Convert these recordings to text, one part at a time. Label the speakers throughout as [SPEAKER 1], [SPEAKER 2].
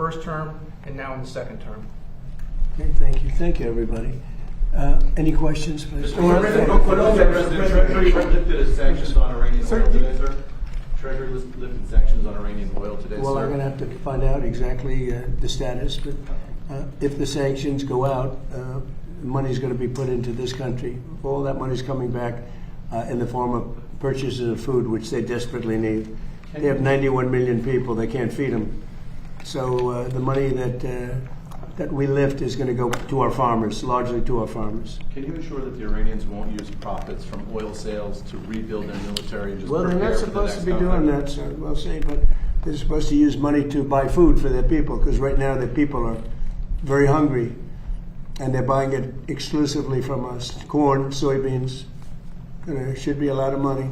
[SPEAKER 1] first term and now in the second term.
[SPEAKER 2] Okay, thank you. Thank you, everybody. Any questions, please?
[SPEAKER 3] Treasury lifted sanctions on Iranian oil today, sir? Treasury lifted sanctions on Iranian oil today,
[SPEAKER 2] Well,
[SPEAKER 3] sir?
[SPEAKER 2] I'm going to have to find out exactly the status, but if the sanctions go out, money's going to be put into this country. All that money's coming back in the form of purchases of food, which they desperately need. They have 91 million people. They can't feed them. So the money that we lift is going to go to our farmers, largely to our farmers.
[SPEAKER 3] Can you ensure that the Iranians won't use profits from oil sales to rebuild their military and just
[SPEAKER 2] Well, they're
[SPEAKER 3] prepare
[SPEAKER 2] not
[SPEAKER 3] for the
[SPEAKER 2] supposed to
[SPEAKER 3] next
[SPEAKER 2] be doing
[SPEAKER 3] conflict?
[SPEAKER 2] that, sir. We'll see, but they're supposed to use money to buy food for their people, because right now the people are very hungry, and they're buying it exclusively from us. Corn, soybeans. There should be a lot of money.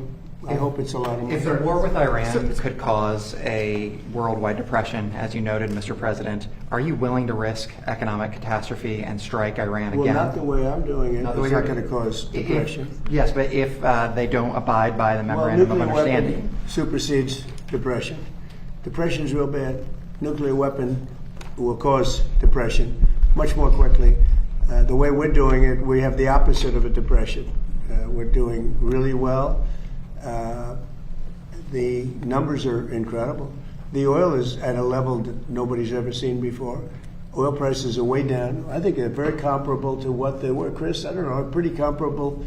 [SPEAKER 2] I hope it's a lot of money.
[SPEAKER 4] If the war with Iran could cause a worldwide depression, as you noted, Mr. President, are you willing to risk economic catastrophe and strike Iran again?
[SPEAKER 2] Well, not the way I'm doing it.
[SPEAKER 4] Not the way
[SPEAKER 2] It's not
[SPEAKER 4] you're-
[SPEAKER 2] going to cause depression.
[SPEAKER 4] Yes, but if they don't abide by the
[SPEAKER 2] Well,
[SPEAKER 4] memorandum of
[SPEAKER 2] nuclear
[SPEAKER 4] understanding.
[SPEAKER 2] weapon supersedes depression. Depression is real bad. Nuclear weapon will cause depression much more quickly. The way we're doing it, we have the opposite of a depression. We're doing really well. The numbers are incredible. The oil is at a level that nobody's ever seen before. Oil prices are way down. I think they're very comparable to what they were. Chris, I don't know, pretty comparable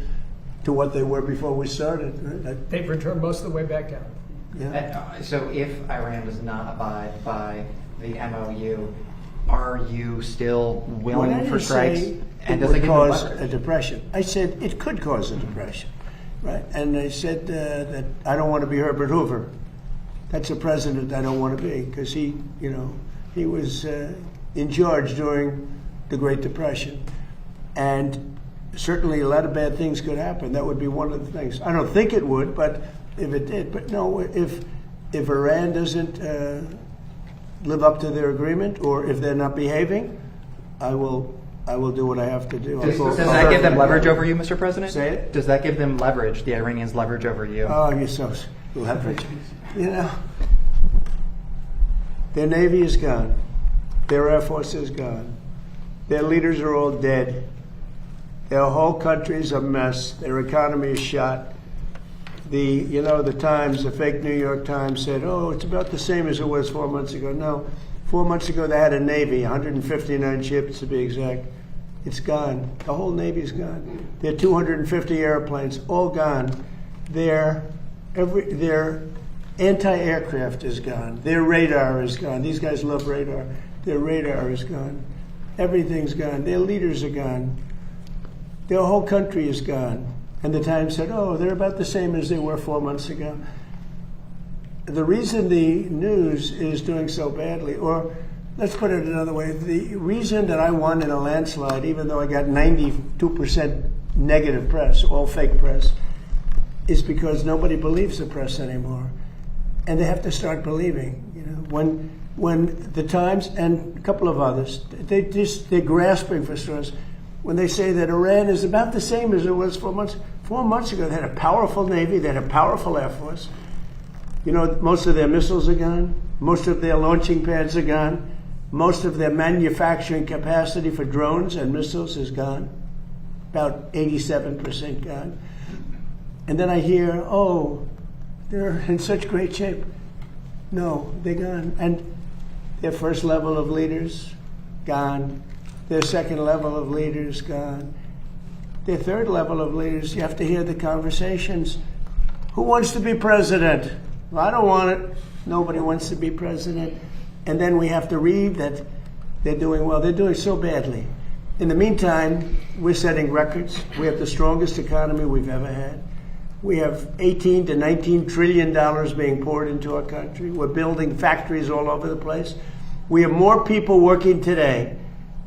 [SPEAKER 2] to what they were before we started. Right?
[SPEAKER 1] They've returned most of the way back down.
[SPEAKER 2] Yeah.
[SPEAKER 4] So if Iran does not abide by the MOU, are you still
[SPEAKER 2] When I
[SPEAKER 4] willing for
[SPEAKER 2] didn't
[SPEAKER 4] strikes?
[SPEAKER 2] say
[SPEAKER 4] And
[SPEAKER 2] it
[SPEAKER 4] does it
[SPEAKER 2] would
[SPEAKER 4] give you
[SPEAKER 2] cause
[SPEAKER 4] leverage?
[SPEAKER 2] a depression. I said it could cause a depression, right? And I said that I don't want to be Herbert Hoover. That's a president I don't want to be, because he was in charge during the Great Depression, and certainly a lot of bad things could happen. That would be one of the things. I don't think it would, but if it did, but no, if Iran doesn't live up to their agreement, or if they're not behaving, I will do what I have to do.
[SPEAKER 4] Does that give them leverage over you, Mr. President?
[SPEAKER 2] Say it?
[SPEAKER 4] Does that give them leverage, the Iranians leverage over you?
[SPEAKER 2] Oh, you're so leverage. Their Navy is gone. Their Air Force is gone. Their leaders are all dead. Their whole country's a mess. Their economy is shot. The Times, the fake New York Times said, oh, it's about the same as it was 4 months ago. No, 4 months ago they had a Navy, 159 ships to be exact. It's gone. The whole Navy's gone. Their 250 airplanes, all gone. Their anti-aircraft is gone. Their radar is gone. These guys love radar. Their radar is gone. Everything's gone. Their leaders are gone. Their whole country is gone. And the Times said, oh, they're about the same as they were 4 months ago. The reason the news is doing so badly, or let's put it another way, the reason that I won in a landslide, even though I got 92% negative press, all fake press, is because nobody believes the press anymore. And they have to start believing. When the Times and a couple of others, they're grasping for straws. When they say that Iran is about the same as it was 4 months. 4 months ago, they had a powerful Navy, they had a powerful Air Force. Most of their missiles are gone. Most of their launching pads are gone. Most of their manufacturing capacity for drones and missiles is gone. About 87% gone. And then I hear, oh, they're in such great shape. No, they're gone. And their first level of leaders, gone. Their second level of leaders, gone. Their third level of leaders, you have to hear the conversations. Who wants to be president? Well, I don't want it. Nobody wants to be president. And then we have to read that they're doing well. They're doing so badly. In the meantime, we're setting records. We have the strongest economy we've ever had. We have $18 to $19 trillion being poured into our country. We're building factories all over the place. We have more people working today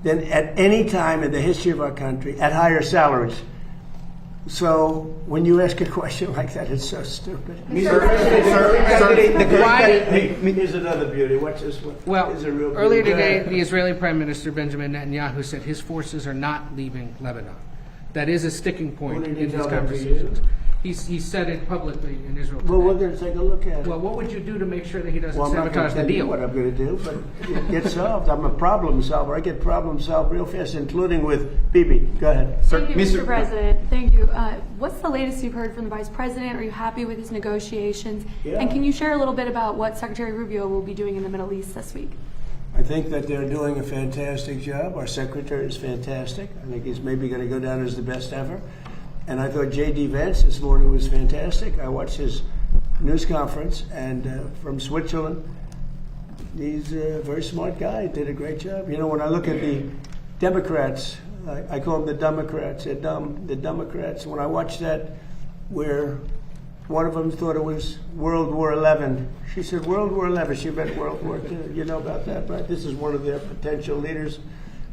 [SPEAKER 2] than at any time in the history of our country at higher salaries. So when you ask a question like that, it's so stupid. Here's another beauty. Watch this one.
[SPEAKER 5] Well,
[SPEAKER 2] Here's a real beauty.
[SPEAKER 5] earlier today, the Israeli Prime Minister Benjamin Netanyahu said his forces are not leaving Lebanon. That is a sticking point
[SPEAKER 2] When did
[SPEAKER 5] in
[SPEAKER 2] he
[SPEAKER 5] these
[SPEAKER 2] tell that to you?
[SPEAKER 5] conversations. He said it publicly in Israel
[SPEAKER 2] Well, we're
[SPEAKER 5] today.
[SPEAKER 2] going to take a look at it.
[SPEAKER 5] Well, what would you do to make sure that he doesn't
[SPEAKER 2] Well, I'm not going
[SPEAKER 5] sabotage
[SPEAKER 2] to
[SPEAKER 5] the
[SPEAKER 2] tell you
[SPEAKER 5] deal?
[SPEAKER 2] what I'm going to do, but it gets solved. I'm a problem solver. I get problems solved real fast, including with Bibi. Go ahead.
[SPEAKER 6] Thank you,
[SPEAKER 3] Mr.
[SPEAKER 6] Mr. President. Thank you. What's the latest you've heard from the Vice President? Are you happy with his negotiations?
[SPEAKER 2] Yeah.
[SPEAKER 6] And can you share a little bit about what Secretary Rubio will be doing in the Middle East this week?
[SPEAKER 2] I think that they're doing a fantastic job. Our secretary is fantastic. I think he's maybe going to go down as the best ever. And I thought J.D. Vance this morning was fantastic. I watched his news conference, and from Switzerland, he's a very smart guy. Did a great job. You know, when I look at the Democrats, I call them the Democrats. They're dumb. The Democrats. When I watched that, where one of them thought it was World War XI. She said World War XI. She meant World War II. You know about that, right? This is one of their potential leaders,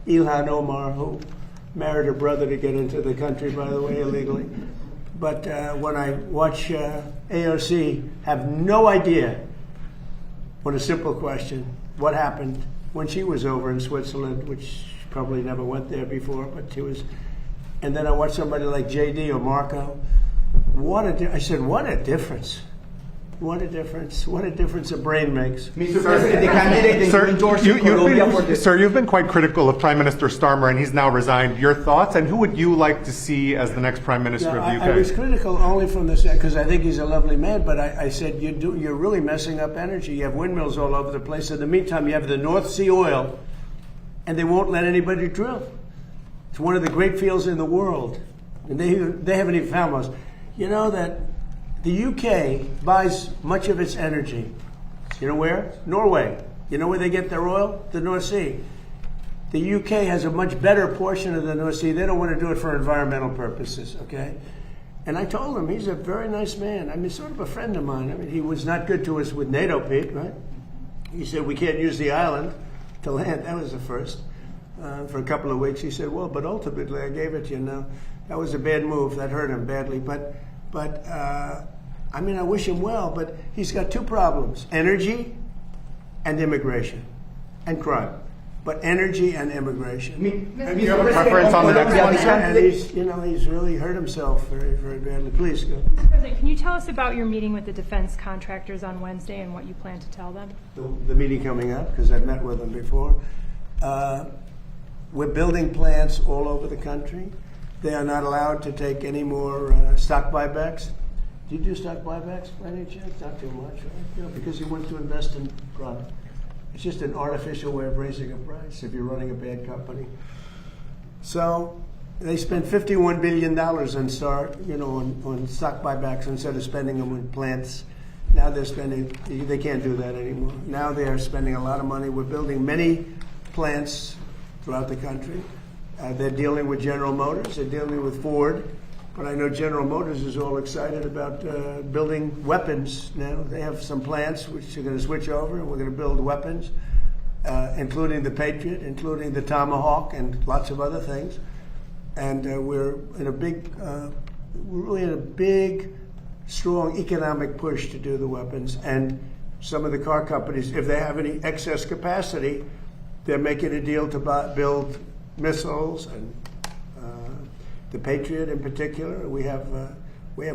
[SPEAKER 2] Ilhan Omar, who married her brother to get into the country, by the way, illegally. But when I watch AOC have no idea, what a simple question, what happened when she was over in Switzerland, which she probably never went there before, but she was. And then I watch somebody like JD or Marco. I said, what a difference. What a difference. What a difference a brain makes.
[SPEAKER 4] Mr. President, the candidate that you endorsed in Colombia for this.
[SPEAKER 7] Sir, you've been quite critical of Prime Minister Starmer, and he's now resigned. Your thoughts, and who would you like to see as the next Prime Minister of the UK?
[SPEAKER 2] I was critical only from the side because I think he's a lovely man, but I said you're really messing up energy. You have windmills all over the place. In the meantime, you have the North Sea oil, and they won't let anybody drill. It's one of the great fields in the world, and they haven't even found most. You know that the UK buys much of its energy. You know where? Norway. You know where they get their oil? The North Sea. The UK has a much better portion of the North Sea. They don't want to do it for environmental purposes, okay? And I told him he's a very nice man. I mean, sort of a friend of mine. I mean, he was not good to us with NATO, Pete, right? He said we can't use the island to land. That was the first. For a couple of weeks, he said, well, but ultimately I gave it to you now. That was a bad move. That hurt him badly. But I mean, I wish him well, but he's got two problems, energy and immigration and crime. But energy and immigration.
[SPEAKER 7] You have a preference on the next one, sir?
[SPEAKER 2] And he's really hurt himself very, very badly. Please go.
[SPEAKER 8] Mr. President, can you tell us about your meeting with the defense contractors on Wednesday and what you plan to tell them?
[SPEAKER 2] The meeting coming up, because I've met with them before. We're building plants all over the country. They are not allowed to take any more stock buybacks. Do you do stock buybacks by any chance? Not too much, right? You know, because you want to invest in product. It's just an artificial way of raising a price if you're running a bad company. So they spent $51 billion on stock buybacks instead of spending them on plants. Now they're spending, they can't do that anymore. Now they are spending a lot of money. We're building many plants throughout the country. They're dealing with General Motors. They're dealing with Ford. But I know General Motors is all excited about building weapons now. They have some plants which are going to switch over, and we're going to build weapons, including the Patriot, including the Tomahawk, and lots of other things. And we're really in a big, strong economic push to do the weapons. And some of the car companies, if they have any excess capacity, they're making a deal to build missiles and the Patriot in particular. We have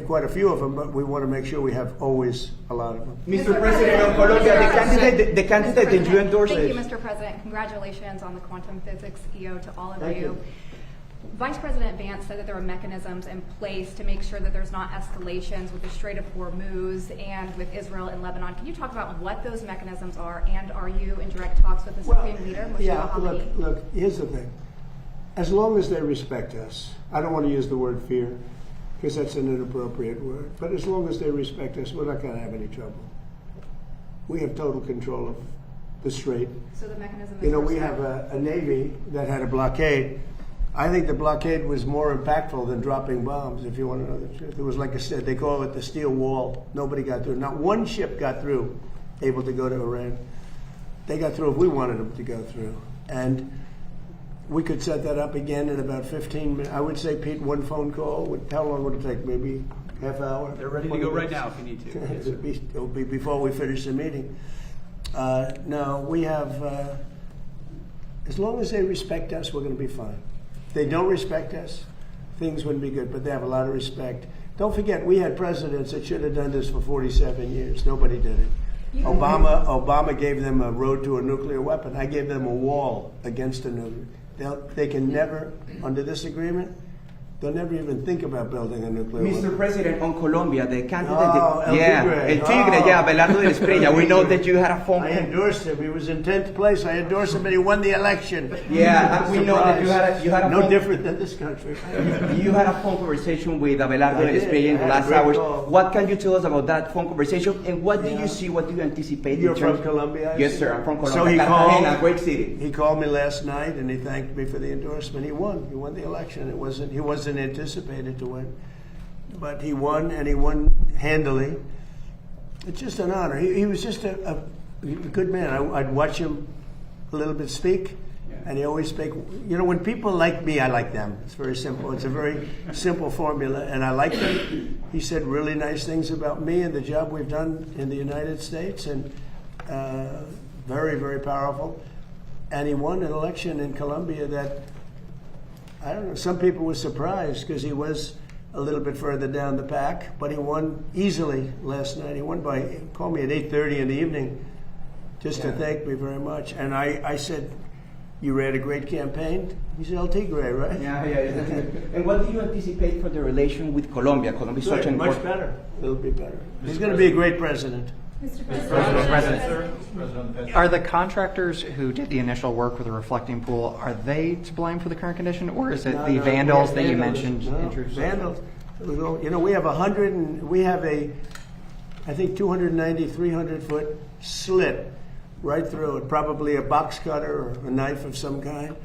[SPEAKER 2] quite a few of them, but we want to make sure we have always a lot of them.
[SPEAKER 4] Mr. President, of Colombia, the candidate that you endorsed.
[SPEAKER 9] Thank you, Mr. President. Congratulations on the quantum physics EO to all of
[SPEAKER 2] Thank you.
[SPEAKER 9] Vice President Vance said that there are mechanisms in place to make sure that there's not escalations with the Strait of Hormuz and with Israel and Lebanon. Can you talk about what those mechanisms are, and are you in direct talks with the Supreme Leader, Moshe Mohammadi?
[SPEAKER 2] Look, here's the thing. As long as they respect us, I don't want to use the word fear, because that's an inappropriate word, but as long as they respect us, we're not going to have any trouble. We have total control of the Strait.
[SPEAKER 9] So the mechanism is
[SPEAKER 2] We
[SPEAKER 9] respect.
[SPEAKER 2] have a Navy that had a blockade. I think the blockade was more impactful than dropping bombs, if you want to know the truth. It was like they call it the steel wall. Nobody got through. Not one ship got through, able to go to Iran. They got through if we wanted them to go through. And we could set that up again in about 15 minutes. I would say, Pete, one phone call. How long would it take? Maybe half hour?
[SPEAKER 3] They're ready to go right now if you need to. Yes, sir.
[SPEAKER 2] It'll be before we finish the meeting. No, we have, as long as they respect us, we're going to be fine. If they don't respect us, things wouldn't be good, but they have a lot of respect. Don't forget, we had presidents that should have done this for 47 years. Nobody did it. Obama gave them a road to a nuclear weapon. I gave them a wall against a nuclear. They can never, under this agreement, they'll never even think about building a nuclear
[SPEAKER 10] Mr.
[SPEAKER 2] weapon.
[SPEAKER 10] President, on Colombia, the candidate.
[SPEAKER 2] Oh, El Tigre.
[SPEAKER 10] El Tigre, yeah, Belardo de la Espriella. We know that you had a phone
[SPEAKER 2] I
[SPEAKER 10] call.
[SPEAKER 2] endorsed him. He was in 10th place. I endorsed him, and he won the election.
[SPEAKER 10] Yeah, and we know that you had a
[SPEAKER 2] no
[SPEAKER 10] phone,
[SPEAKER 2] different than this country.
[SPEAKER 10] you had a phone conversation with Abelardo de
[SPEAKER 2] I
[SPEAKER 10] la
[SPEAKER 2] did.
[SPEAKER 10] Espriella in
[SPEAKER 2] I
[SPEAKER 10] the
[SPEAKER 2] had a
[SPEAKER 10] last
[SPEAKER 2] great
[SPEAKER 10] hours.
[SPEAKER 2] call.
[SPEAKER 10] What can you tell us about that phone conversation, and what do
[SPEAKER 2] Yeah.
[SPEAKER 10] you see? What do you anticipate?
[SPEAKER 2] You're
[SPEAKER 10] in terms
[SPEAKER 2] from Colombia? I
[SPEAKER 10] Yes,
[SPEAKER 2] see.
[SPEAKER 10] sir. I'm from Colombia.
[SPEAKER 2] So he
[SPEAKER 10] Cartagena,
[SPEAKER 2] called.
[SPEAKER 10] great city.
[SPEAKER 2] He called me last night and he thanked me for the endorsement. He won. He won the election. He wasn't anticipated to win, but he won, and he won handily. It's just an honor. He was just a good man. I'd watch him a little bit speak, and he always speak. You know, when people like me, I like them. It's very simple. It's a very simple formula, and I like him. He said really nice things about me and the job we've done in the United States, and very, very powerful. And he won an election in Colombia that, I don't know, some people were surprised because he was a little bit further down the pack, but he won easily last night. He won by, he called me at 8:30 in the evening just to thank me very much. And I said, you ran a great campaign. He said, El Tigre, right?
[SPEAKER 10] Yeah. And what do you anticipate for the relation with Colombia? Colombia is such
[SPEAKER 2] Good,
[SPEAKER 10] an
[SPEAKER 2] much
[SPEAKER 10] important.
[SPEAKER 2] better. It'll be better. He's going to be a great president.
[SPEAKER 4] Are the contractors who did the initial work with the reflecting pool, are they to blame for the current condition, or is it
[SPEAKER 2] No,
[SPEAKER 4] the
[SPEAKER 2] no,
[SPEAKER 4] vandals
[SPEAKER 2] we
[SPEAKER 4] that
[SPEAKER 2] have
[SPEAKER 4] you
[SPEAKER 2] vandals.
[SPEAKER 4] mentioned?
[SPEAKER 2] No,
[SPEAKER 4] introduced?
[SPEAKER 2] vandals. You know, we have 100 and we have I think 290, 300 foot slit right through it, probably a box cutter or a knife of some kind.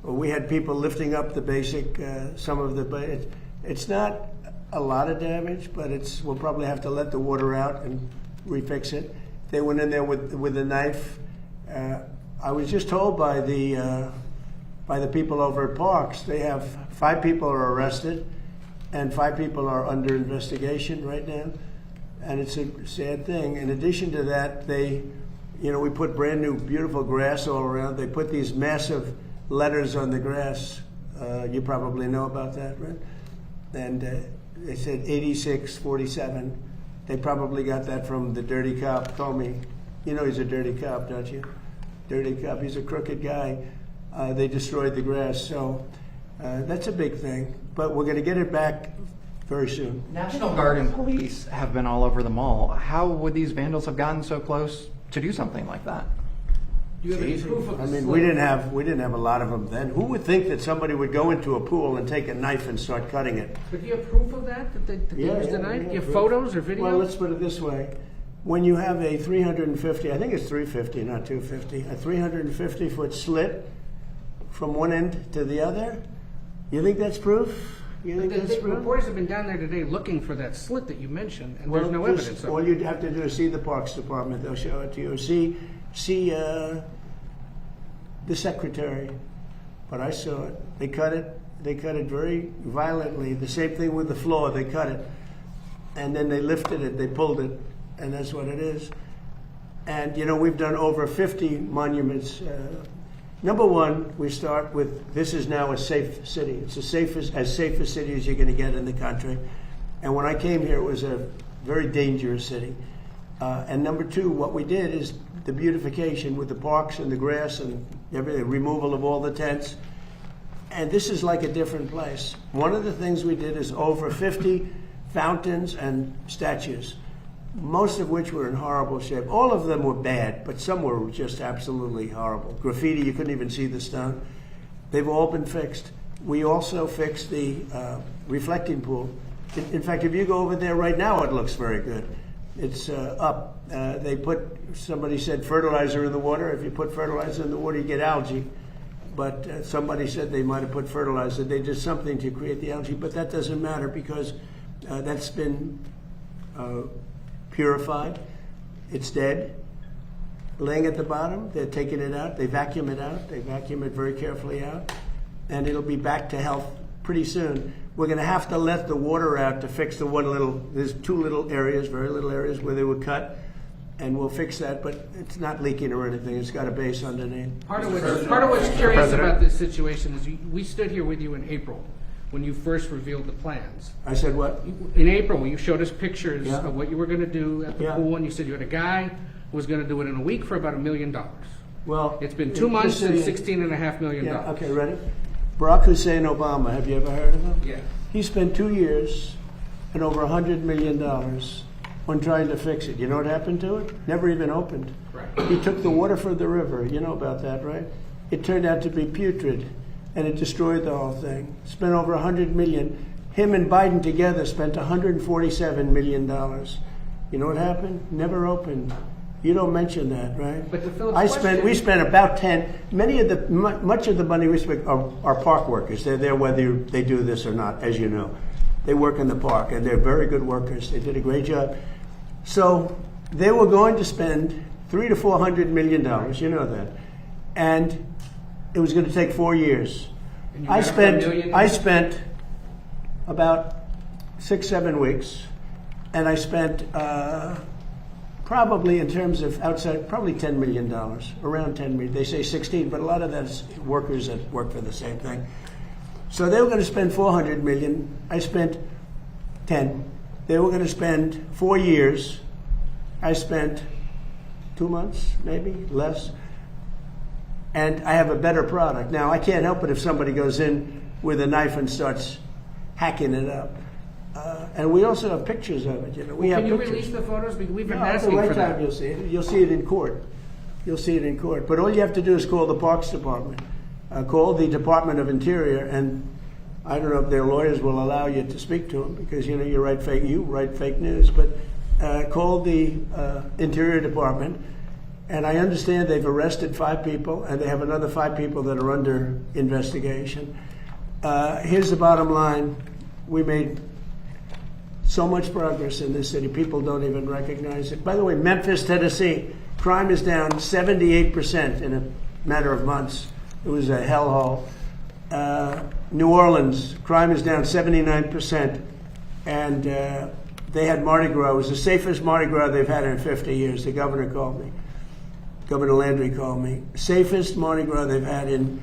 [SPEAKER 2] We had people lifting up the basic, some of the, it's not a lot of damage, but we'll probably have to let the water out and refix it. They went in there with a knife. I was just told by the people over at Parks, they have 5 people are arrested and 5 people are under investigation right now. And it's a sad thing. In addition to that, we put brand new, beautiful grass all around. They put these massive letters on the grass. You probably know about that, right? And they said 8647. They probably got that from the dirty cop. Told me, you know he's a dirty cop, don't you? Dirty cop. He's a crooked guy. They destroyed the grass. So that's a big thing. But we're going to get it back very soon.
[SPEAKER 4] National Guard and police have been all over the mall. How would these vandals have gotten so close to do something like that?
[SPEAKER 5] Do you have any proof of
[SPEAKER 2] I
[SPEAKER 5] the
[SPEAKER 2] mean,
[SPEAKER 5] slit?
[SPEAKER 2] we didn't have a lot of them then. Who would think that somebody would go into a pool and take a knife and start cutting it?
[SPEAKER 5] But do you have proof of that they used the knife? Do you have photos or video?
[SPEAKER 2] Well, let's put it this way. When you have a 350, I think it's 350, not 250, a 350-foot slit from one end to the other, you think that's proof? You think that's
[SPEAKER 5] The
[SPEAKER 2] proof?
[SPEAKER 5] reporters have been down there today looking for that slit that you mentioned, and there's no evidence of
[SPEAKER 2] All
[SPEAKER 5] it.
[SPEAKER 2] you'd have to do is see the Parks Department. They'll show it to you. See the secretary. But I saw it. They cut it. They cut it very violently. The same thing with the floor. They cut it. And then they lifted it. They pulled it. And that's what it is. And, we've done over 50 monuments. Number one, we start with, this is now a safe city. It's as safe a city as you're going to get in the country. And when I came here, it was a very dangerous city. And number two, what we did is the beautification with the parks and the grass and everything, removal of all the tents. And this is like a different place. One of the things we did is over 50 fountains and statues, most of which were in horrible shape. All of them were bad, but some were just absolutely horrible. Graffiti, you couldn't even see the stone. They've all been fixed. We also fixed the reflecting pool. In fact, if you go over there right now, it looks very good. It's up. Somebody said fertilizer in the water. If you put fertilizer in the water, you get algae. But somebody said they might have put fertilizer. They did something to create the algae, but that doesn't matter because that's been purified. It's dead. Laying at the bottom, they're taking it out. They vacuum it out. They vacuum it very carefully out. And it'll be back to health pretty soon. We're going to have to let the water out to fix there's 2 little areas, very little areas where they were cut. And we'll fix that, but it's not leaking or anything. It's got a base underneath.
[SPEAKER 5] Part of what's curious about this situation is we stood here with you in April when you first revealed the plans.
[SPEAKER 2] I said what?
[SPEAKER 5] In April, when you showed us pictures
[SPEAKER 2] Yeah.
[SPEAKER 5] of what you were going to do at the
[SPEAKER 2] Yeah.
[SPEAKER 5] pool, and you said you had a guy who was going to do it in a week for about $1 million.
[SPEAKER 2] Well,
[SPEAKER 5] It's been 2 months
[SPEAKER 2] just
[SPEAKER 5] and
[SPEAKER 2] so you-
[SPEAKER 5] $16.5 million.
[SPEAKER 2] Yeah, okay, ready? Barack Hussein Obama, have you ever heard of him?
[SPEAKER 5] Yeah.
[SPEAKER 2] He spent 2 years and over $100 million on trying to fix it. You know what happened to it? Never even opened.
[SPEAKER 5] Right.
[SPEAKER 2] He took the water from the river. You know about that, right? It turned out to be putrid, and it destroyed the whole thing. Spent over $100 million. Him and Biden together spent $147 million. You know what happened? Never opened. You don't mention that, right?
[SPEAKER 5] But to Philip's
[SPEAKER 2] we spent about 10. Much of the money we spent are park workers. They're there whether they do this or not, as you know. They work in the park, and they're very good workers. They did a great job. So they were going to spend $300 to $400 million. You know that, and it was going to take 4 years.
[SPEAKER 5] And you got it for $1 million?
[SPEAKER 2] I spent about 6-7 weeks, and I spent probably in terms of outside, probably $10 million, around 10 million. They say 16, but a lot of that's workers that work for the same thing. So they were going to spend 400 million. I spent 10. They were going to spend 4 years. I spent 2 months, maybe less. And I have a better product. Now, I can't help it if somebody goes in with a knife and starts hacking it up. And we also have pictures of it. You know, we have
[SPEAKER 5] Can you
[SPEAKER 2] pictures.
[SPEAKER 5] release the photos? Because we've been
[SPEAKER 2] No, at the
[SPEAKER 5] asking
[SPEAKER 2] right
[SPEAKER 5] for
[SPEAKER 2] time
[SPEAKER 5] that.
[SPEAKER 2] you'll see it. You'll see it in court. You'll see it in court. But all you have to do is call the Parks Department. Call the Department of Interior, and I don't know if their lawyers will allow you to speak to them because you know you write fake news. But call the Interior Department, and I understand they've arrested 5 people, and they have another 5 people that are under investigation. Here's the bottom line: we made so much progress in this city, people don't even recognize it. By the way, Memphis, Tennessee, crime is down 78% in a matter of months. It was a hellhole. New Orleans, crime is down 79%. And they had Mardi Gras. It was the safest Mardi Gras they've had in 50 years. The governor called me. Governor Landry called me. Safest Mardi Gras they've had in,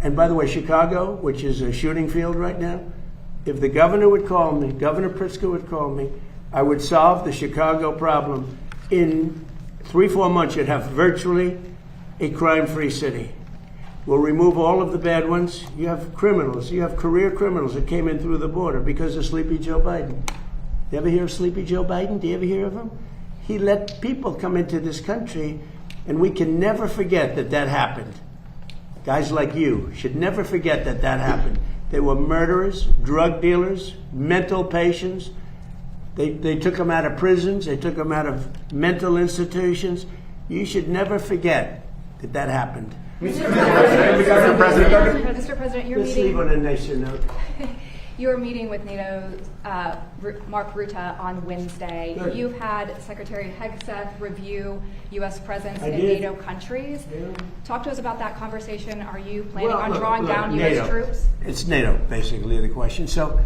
[SPEAKER 2] and by the way, Chicago, which is a shooting field right now, if the governor would call me, Governor Pritzker would call me, I would solve the Chicago problem. In 3-4 months, you'd have virtually a crime-free city. We'll remove all of the bad ones. You have criminals. You have career criminals that came in through the border because of Sleepy Joe Biden. You ever hear of Sleepy Joe Biden? Do you ever hear of him? He let people come into this country, and we can never forget that that happened. Guys like you should never forget that that happened. They were murderers, drug dealers, mental patients. They took them out of prisons. They took them out of mental institutions. You should never forget that that happened.
[SPEAKER 9] Mr. President, you're
[SPEAKER 2] Let's leave
[SPEAKER 9] meeting.
[SPEAKER 2] on a nicer note.
[SPEAKER 9] You're meeting with NATO's Mark Rutte on Wednesday.
[SPEAKER 2] Good.
[SPEAKER 9] You've had Secretary Hegseth review U.S. presence
[SPEAKER 2] I
[SPEAKER 9] in
[SPEAKER 2] did.
[SPEAKER 9] NATO countries.
[SPEAKER 2] Yeah.
[SPEAKER 9] Talk to us about that conversation. Are you planning
[SPEAKER 2] Well,
[SPEAKER 9] on
[SPEAKER 2] look,
[SPEAKER 9] drawing
[SPEAKER 2] look,
[SPEAKER 9] down
[SPEAKER 2] NATO.
[SPEAKER 9] U.S. troops?
[SPEAKER 2] It's NATO, basically, the question. So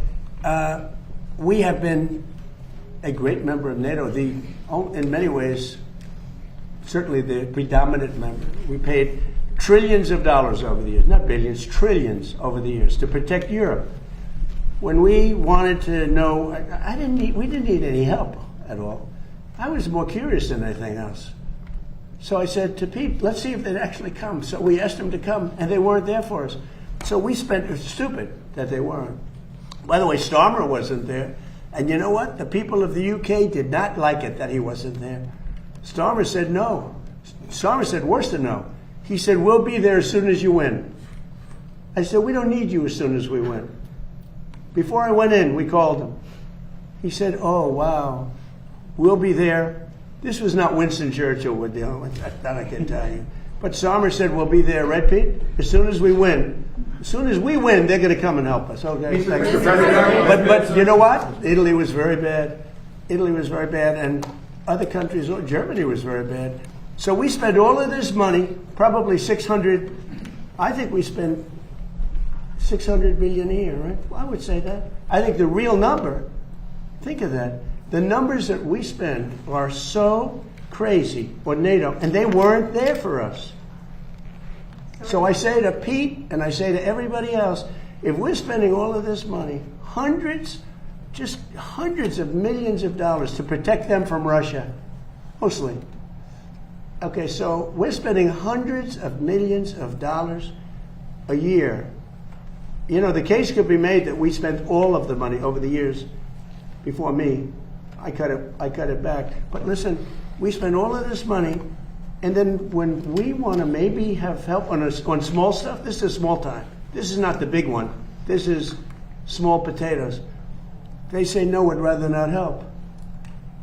[SPEAKER 2] we have been a great member of NATO, in many ways, certainly the predominant member. We paid trillions of dollars over the years, not billions, trillions over the years to protect Europe. When we wanted to know, we didn't need any help at all. I was more curious than anything else. So I said to Pete, let's see if they'd actually come. So we asked them to come, and they weren't there for us. So we spent, it was stupid that they weren't. By the way, Starmer wasn't there. And you know what? The people of the UK did not like it that he wasn't there. Starmer said no. Starmer said worse than no. He said, we'll be there as soon as you win. I said, we don't need you as soon as we win. Before I went in, we called him. He said, oh, wow, we'll be there. This was not Winston Churchill we're dealing with, that I can tell you. But Starmer said, we'll be there, right, Pete? As soon as we win. As soon as we win, they're going to come and help us. Okay, thanks. But you know what? Italy was very bad. Italy was very bad, and other countries, Germany was very bad. So we spent all of this money, probably 600, I think we spent 600 billion a year, right? Well, I would say that. I think the real number, think of that, the numbers that we spend are so crazy for NATO, and they weren't there for us. So I say to Pete, and I say to everybody else, If we're spending all of this money, just hundreds of millions of dollars to protect them from Russia, mostly. Okay, so we're spending hundreds of millions of dollars a year. You know, the case could be made that we spent all of the money over the years before me. I cut it back. But listen, we spend all of this money, and then when we want to maybe have help on small stuff, this is small time. This is not the big one. This is small potatoes. They say no, would rather not help.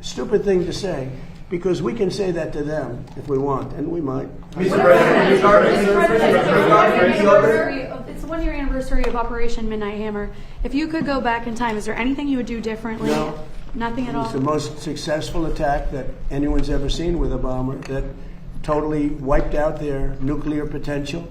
[SPEAKER 2] Stupid thing to say, because we can say that to them if we want, and we might.
[SPEAKER 6] Mr. President, it's the 1-year anniversary of Operation Midnight Hammer. If you could go back in time, is there anything you would do differently?
[SPEAKER 2] No.
[SPEAKER 6] Nothing at all?
[SPEAKER 2] It's the most successful attack that anyone's ever seen with a bomber that totally wiped out their nuclear potential.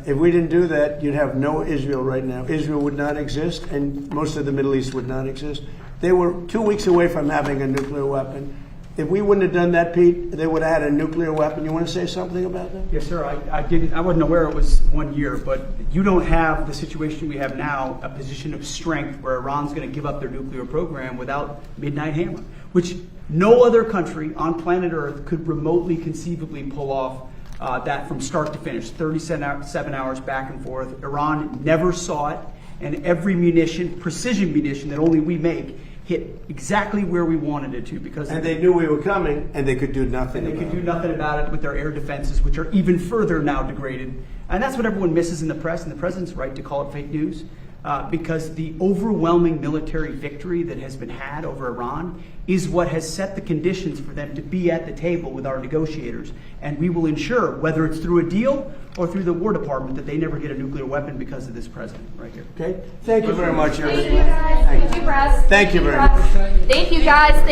[SPEAKER 2] If we didn't do that, you'd have no Israel right now. Israel would not exist, and most of the Middle East would not exist. They were 2 weeks away from having a nuclear weapon. If we wouldn't have done that, Pete, they would have had a nuclear weapon. You want to say something about that?
[SPEAKER 11] Yes, sir. I wasn't aware it was 1 year, but you don't have the situation we have now, a position of strength where Iran's going to give up their nuclear program without Midnight Hammer, which no other country on planet Earth could remotely conceivably pull off that from start to finish, 37 hours back and forth. Iran never saw it, and every munition, precision munition that only we make, hit exactly where we wanted it to, because
[SPEAKER 2] they knew we were coming, and they could do nothing.
[SPEAKER 11] And they could do nothing about it with their air defenses, which are even further now degraded. And that's what everyone misses in the press, and the president's right to call it fake news, because the overwhelming military victory that has been had over Iran is what has set the conditions for them to be at the table with our negotiators. And we will ensure, whether it's through a deal or through the War Department, that they never get a nuclear weapon because of this president right here.
[SPEAKER 2] Okay? Thank you very much,
[SPEAKER 9] Thank
[SPEAKER 2] everybody.
[SPEAKER 9] you guys. Thank you, press.
[SPEAKER 2] Thank you very much.
[SPEAKER 9] Thank you guys. Thank